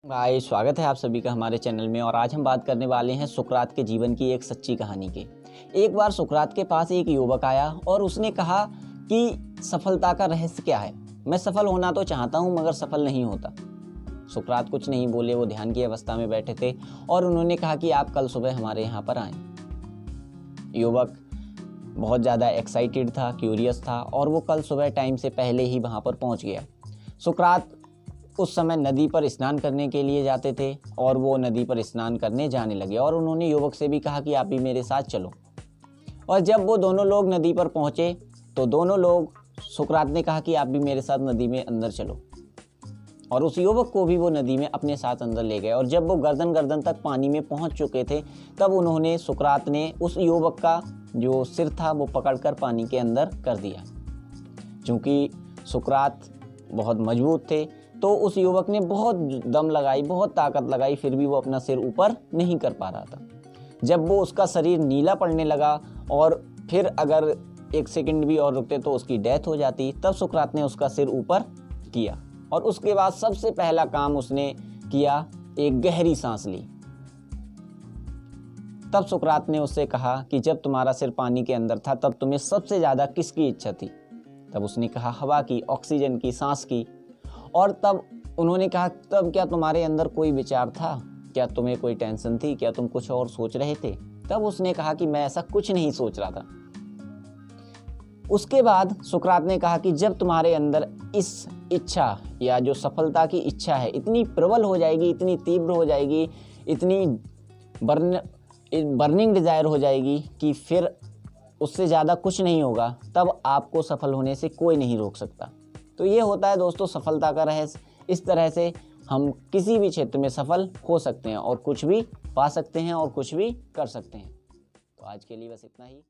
भाई स्वागत है आप सभी का हमारे चैनल में। और आज हम बात करने वाले हैं सुकरात के जीवन की एक सच्ची कहानी के। एक बार सुकरात के पास एक युवक आया और उसने कहा कि सफलता का रहस्य क्या है। मैं सफल होना तो चाहता हूँ मगर सफल नहीं होता। सुकरात कुछ नहीं बोले, वो ध्यान की अवस्था में बैठे थे और उन्होंने कहा कि आप कल सुबह हमारे यहाँ पर आएं। युवक बहुत ज़्यादा एक्साइटेड था, क्यूरियस था और वो कल सुबह टाइम से पहले ही वहाँ पर पहुँच गया। सुकरात उस समय नदी पर स्नान करने के लिए जाते थे और वो नदी पर स्नान करने जाने लगे और उन्होंने युवक से भी कहा कि आप भी मेरे साथ चलो। और जब वो दोनों लोग नदी पर पहुंचे तो दोनों लोग, सुकरात ने कहा कि आप भी मेरे साथ नदी में अंदर चलो, और उस युवक को भी वो नदी में अपने साथ अंदर ले गए। और जब वो गर्दन गर्दन तक पानी में पहुंच चुके थे तब उन्होंने, सुकरात ने उस युवक का जो सिर था वो पकड़कर पानी के अंदर कर दिया। चूँकि सुकरात बहुत मजबूत थे तो उस युवक ने बहुत दम लगाई, बहुत ताकत लगाई, फिर भी वो अपना सिर ऊपर नहीं कर पा रहा था। जब वो उसका शरीर नीला पड़ने लगा और फिर अगर एक सेकंड भी और रुकते तो उसकी डेथ हो जाती, तब सुकरात ने उसका सिर ऊपर किया और उसके बाद सबसे पहला काम उसने किया, एक गहरी सांस ली। तब सुकरात ने उससे कहा कि जब तुम्हारा सिर पानी के अंदर था तब तुम्हें सबसे ज़्यादा किसकी इच्छा थी? तब उसने कहा हवा की, ऑक्सीजन की, सांस की। और तब उन्होंने कहा तब क्या तुम्हारे अंदर कोई विचार था? क्या तुम्हें कोई टेंशन थी? क्या तुम कुछ और सोच रहे थे? तब उसने कहा कि मैं ऐसा कुछ नहीं सोच रहा था। उसके बाद सुकरात ने कहा कि जब तुम्हारे अंदर इस इच्छा या जो सफलता की इच्छा है इतनी प्रबल हो जाएगी, इतनी तीव्र हो जाएगी, इतनी बर्निंग डिजायर हो जाएगी कि फिर उससे ज़्यादा कुछ नहीं होगा, तब आपको सफल होने से कोई नहीं रोक सकता। तो ये होता है दोस्तों सफलता का रहस्य। इस तरह से हम किसी भी क्षेत्र में सफल हो सकते हैं और कुछ भी पा सकते हैं और कुछ भी कर सकते हैं। तो आज के लिए बस इतना ही।